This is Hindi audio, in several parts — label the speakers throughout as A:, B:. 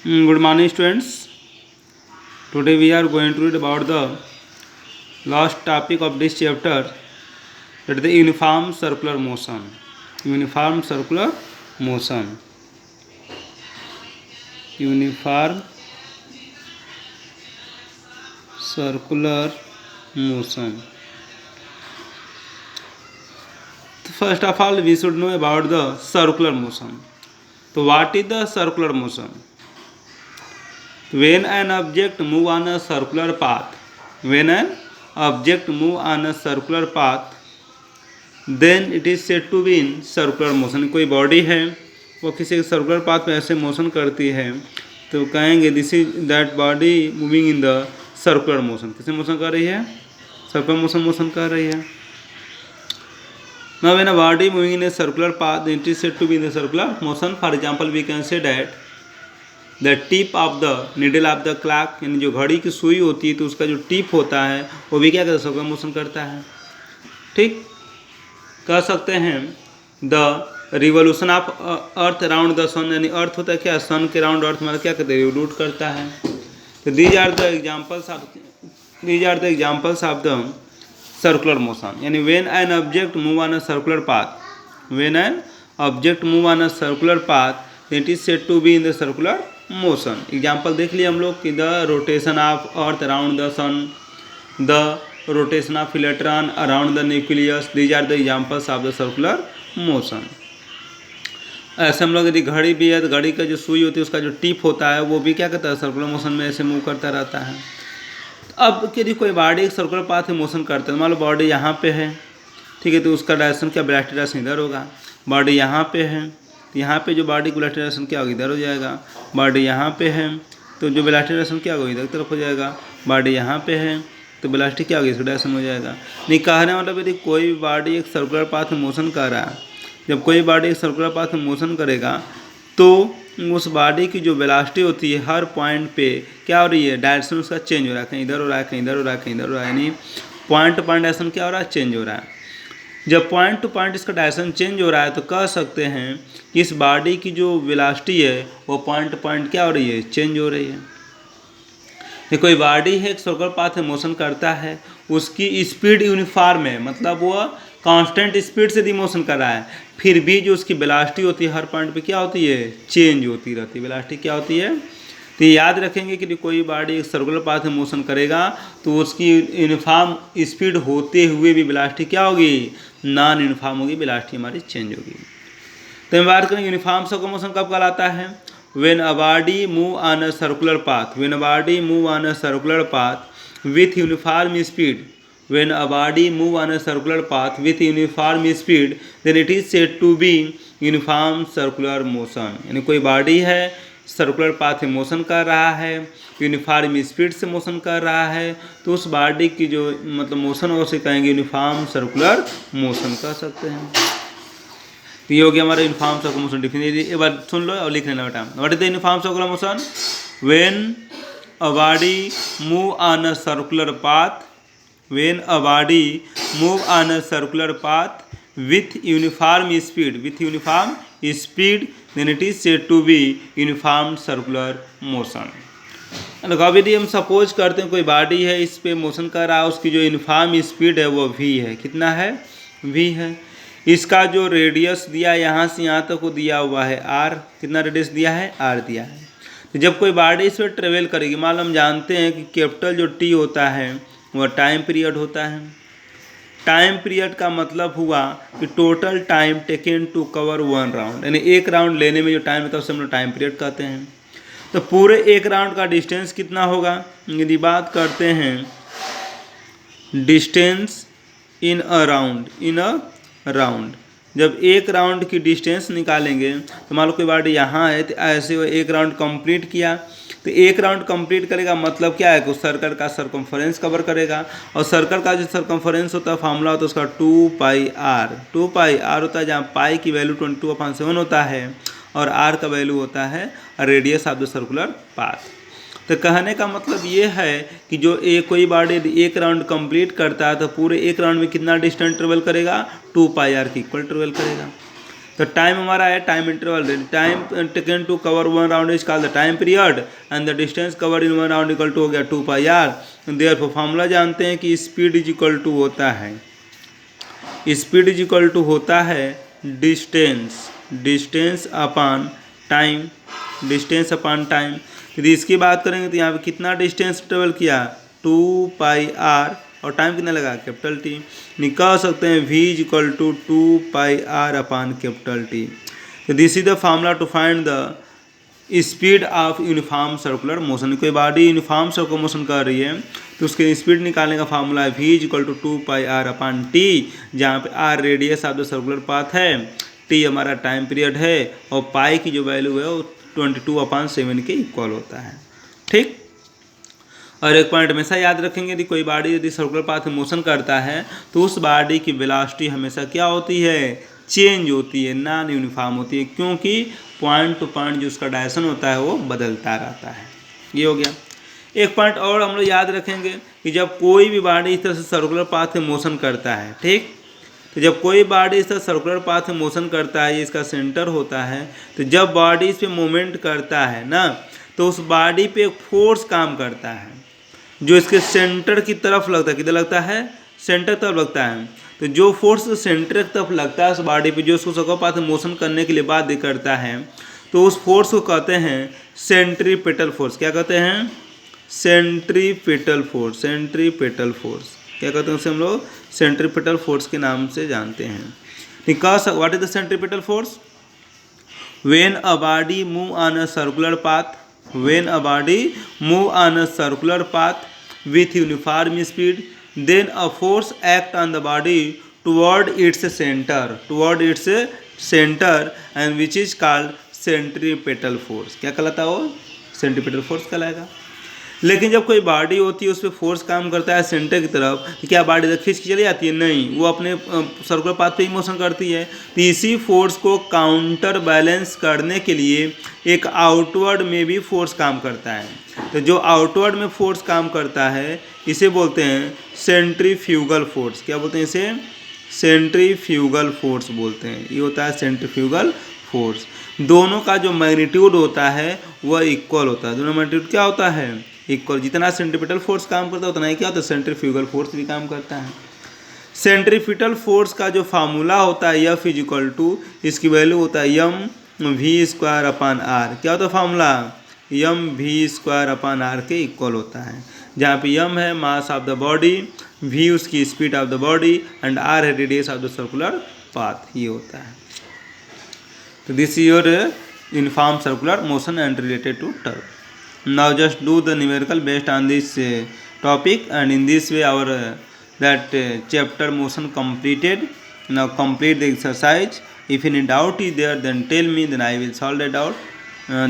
A: Good morning, students. Today we are going to read about the last topic of this chapter, that is the uniform circular motion. Uniform circular motion. Uniform circular motion. First of all, we should know about the circular motion. So, what is the circular motion? When an object move on a circular path, when an object move on a circular path, then it is said to be in circular motion. कोई बॉडी है वो किसी सर्कुलर पाथ पे ऐसे मोशन करती है तो कहेंगे this is that body moving in the circular motion. किसे मोशन कर रही है? सर्कुलर मोशन कर रही है. Now when a body moving in a circular path, it is said to be in the circular motion. For example, we can say that the tip of the needle of the clock, यानी जो घड़ी की सुई होती है तो उसका जो टिप होता है वो भी क्या करता है? सर्कुलर मोशन करता है. ठीक, कह सकते हैं the revolution of earth around the sun, यानी अर्थ होता है क्या? सन के राउंड अर्थ मतलब क्या करते हैं? रिवोल्यूट करता है. तो these are the examples of the circular motion. यानी when an object move on a circular path, when an object move on a circular path it is said to be in the circular motion. Example देख लिए हम लोग कि the rotation of earth around the sun, the rotation of electron around the nucleus. These are the examples of the circular motion. ऐसे हम लोग यदि घड़ी भी है तो घड़ी का जो सुई होती है उसका जो टिप होता है वो भी क्या करता है? सर्कुलर मोशन में ऐसे मूव करता रहता है. अब यदि कोई बॉडी एक सर्कुलर पाथ में मोशन करता है, मान लो बॉडी यहाँ पे है, ठीक है, तो उसका डायरेक्शन क्या? वेलोसिटी डायरेक्शन इधर होगा. बॉडी यहाँ पे है तो यहाँ पे जो बॉडी की वेलोसिटी डायरेक्शन क्या होगा? इधर हो जाएगा. बॉडी यहाँ पे है तो जो वेलोसिटी डायरेक्शन क्या होगा? इधर की तरफ हो जाएगा. बॉडी यहाँ पे है तो वेलोसिटी क्या होगी? इसका डायरेक्शन हो जाएगा. नहीं, कहने मतलब यदि कोई बॉडी एक सर्कुलर पाथ में मोशन कर रहा है, जब कोई बॉडी एक सर्कुलर पाथ में मोशन करेगा तो उस बॉडी की जो वेलोसिटी होती है हर पॉइंट पे क्या हो रही है? डायरेक्शन उसका चेंज हो रहा है. कहीं इधर हो रहा है, कहीं इधर हो रहा है, कहीं इधर हो रहा है. यानी पॉइंट टू पॉइंट डायरेक्शन क्या हो रहा है? चेंज हो रहा है. जब पॉइंट टू पॉइंट इसका डायरेक्शन चेंज हो रहा है तो कह सकते हैं कि इस बॉडी की जो वेलोसिटी है वो पॉइंट टू पॉइंट क्या हो रही है? चेंज हो रही है. ये कोई बॉडी है एक सर्कुलर पाथ में मोशन करता है, उसकी स्पीड यूनिफॉर्म है, मतलब वो कांस्टेंट स्पीड से यदि मोशन कर रहा है, फिर भी जो उसकी वेलोसिटी होती है हर पॉइंट पे क्या होती है? चेंज होती रहती है. वेलोसिटी क्या होती है? तो याद रखेंगे कि कोई बॉडी एक सर्कुलर पाथ में मोशन करेगा तो उसकी यूनिफॉर्म स्पीड होते हुए भी वेलोसिटी क्या होगी? नॉन यूनिफॉर्म होगी, वेलोसिटी हमारी चेंज होगी. तो हम बात करें यूनिफॉर्म सर्कुलर मोशन कब कहलाता है? When a body move on a circular path, when a body move on a circular path with uniform speed, when a body move on a circular path with uniform speed, then it is said to be uniform circular motion. यानी कोई बॉडी है सर्कुलर पाथ में मोशन कर रहा है, यूनिफॉर्म स्पीड से मोशन कर रहा है, तो उस बॉडी की जो मतलब मोशन है उसे कहेंगे यूनिफॉर्म सर्कुलर मोशन कह सकते हैं. तो ये हो गया हमारा यूनिफॉर्म सर्कुलर मोशन डिफिनेशन. एक बार सुन लो और लिख लेना बेटा. What is the uniform circular motion? When a body move on a circular path, when a body move on a circular path with uniform speed then it is said to be uniform circular motion. अभी यदि हम सपोज करते हैं कोई बॉडी है इस पे मोशन कर रहा है, उसकी जो यूनिफॉर्म स्पीड है वो v है. कितना है? v है. इसका जो रेडियस दिया है यहाँ से यहाँ तक वो दिया हुआ है r. कितना रेडियस दिया है? r दिया है. तो जब कोई बॉडी इस पर ट्रेवल करेगी, मान लो हम जानते हैं कि कैपिटल जो t होता है वह टाइम पीरियड होता है. टाइम पीरियड का मतलब हुआ कि total time taken to cover one round, यानी एक राउंड लेने में जो टाइम होता है उसे हम लोग टाइम पीरियड कहते हैं. तो पूरे एक राउंड का डिस्टेंस कितना होगा? यदि बात करते हैं डिस्टेंस इन अ राउंड, जब एक राउंड की डिस्टेंस निकालेंगे तो मान लो कोई बॉडी यहाँ है तो ऐसे वो एक राउंड कंप्लीट किया, तो एक राउंड कंप्लीट करेगा मतलब क्या है कि उस सर्कल का सरकमफरेंस कवर करेगा. और सर्कल का जो सरकमफरेंस होता है फॉर्मूला होता है उसका 2πr होता है, जहाँ पाई की वैल्यू 22/7 होता है और r का वैल्यू होता है radius of the circular path. तो कहने का मतलब ये है कि जो कोई बॉडी एक राउंड कंप्लीट करता है तो पूरे एक राउंड में कितना डिस्टेंस ट्रेवल करेगा? 2πr की इक्वल ट्रेवल करेगा. तो टाइम हमारा है time interval, time taken to cover one round is called the time period and the distance covered in one round equal to हो गया 2πr। देयरफॉर फॉर्मूला जानते हैं कि स्पीड इज इक्वल टू होता है, स्पीड इज इक्वल टू होता है distance upon time, distance upon time. यदि इसकी बात करेंगे तो यहाँ पे कितना डिस्टेंस ट्रेवल किया 2πr और टाइम कितना लगा कैपिटल टी। निकाल सकते हैं v is equal to 2πr upon capital T. तो this is the formula to find the speed of uniform circular motion. कोई बॉडी यूनिफॉर्म सर्कुलर मोशन कर रही है तो उसके स्पीड निकालने का फार्मूला है v is equal to 2πr upon T, जहाँ पे r radius of the circular path है, t हमारा टाइम पीरियड है और पाई की जो वैल्यू है वो 22/7 के इक्वल होता है। ठीक, और एक पॉइंट हमेशा याद रखेंगे, यदि कोई बॉडी यदि सर्कुलर पाथ में मोशन करता है तो उस बॉडी की वेलोसिटी हमेशा क्या होती है, चेंज होती है, नॉन यूनिफॉर्म होती है, क्योंकि पॉइंट टू पॉइंट जो उसका डायरेक्शन होता है वो बदलता रहता है। ये हो गया। एक पॉइंट और हम लोग याद रखेंगे कि जब कोई भी बॉडी इस तरह से सर्कुलर पाथ में मोशन करता है, ठीक, तो जब कोई बॉडी इस तरह सर्कुलर पाथ में मोशन करता है, ये इसका सेंटर होता है, तो जब बॉडी इस पर मूवमेंट करता है ना तो उस बॉडी पे एक फोर्स काम करता है जो इसके सेंटर की तरफ लगता है। किधर लगता है, सेंटर तरफ लगता है। तो जो फोर्स सेंटर की तरफ लगता है उस बॉडी पे, जो उसको सर्कुलर पाथ में मोशन करने के लिए बाध्य करता है, तो उस फोर्स को कहते हैं सेंट्रीपिटल फोर्स। क्या कहते हैं, सेंट्रीपिटल फोर्स। सेंट्रीपिटल फोर्स क्या कहते हैं, उसे हम लोग सेंट्रीपिटल फोर्स के नाम से जानते हैं। Because what is the centripetal force, when a body move on a circular path, when a body move on a circular path with uniform speed, then a force act on the body toward its center and which is called centripetal force। क्या कहलाता है वो, सेंट्रीपिटल फोर्स कहलाएगा। लेकिन जब कोई बॉडी होती है उस पर फोर्स काम करता है सेंटर की तरफ, तो क्या बॉडी इधर खींच के चली जाती है, नहीं, वो अपने सर्कुलर पाथ पे ही मोशन करती है। तो इसी फोर्स को काउंटर बैलेंस करने के लिए एक आउटवर्ड में भी फोर्स काम करता है। तो जो आउटवर्ड में फोर्स काम करता है इसे बोलते हैं सेंट्रीफ्यूगल फोर्स। क्या बोलते हैं इसे, सेंट्रीफ्यूगल फोर्स बोलते हैं। ये होता है सेंट्रीफ्यूगल फोर्स। दोनों का जो मैग्नीट्यूड होता है वह इक्वल होता है। दोनों मैग्नीट्यूड क्या होता है, इक्वल। जितना सेंट्रीपिटल फोर्स काम करता है उतना ही क्या होता है, सेंट्रीफ्यूगल फोर्स भी काम करता है। सेंट्रीपिटल फोर्स का जो फार्मूला होता है F इज इक्वल टू, इसकी वैल्यू होता है mv² अपॉन r। क्या होता है फार्मूला, mv² अपॉन r के इक्वल होता है, जहाँ पे m है mass of the body, v उसकी speed of the body and r है radius of the circular path. ये होता है। तो this is your uniform circular motion and related to term. Now just do the numerical based on this topic, and in this way our chapter motion completed. Now complete the exercise. If any doubt is there then tell me, then I will solve the doubt.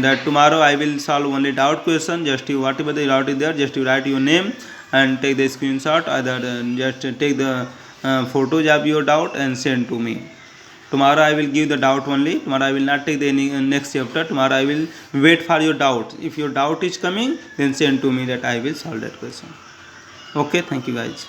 A: That tomorrow I will solve only doubt question. Just you, whatever the doubt is there, just you write your name and take the screenshot, either just take the photos of your doubt and send to me. Tomorrow I will give the doubt only. Tomorrow I will not take the next chapter. Tomorrow I will wait for your doubt. If your doubt is coming, then send to me that I will solve that question. Okay, thank you guys.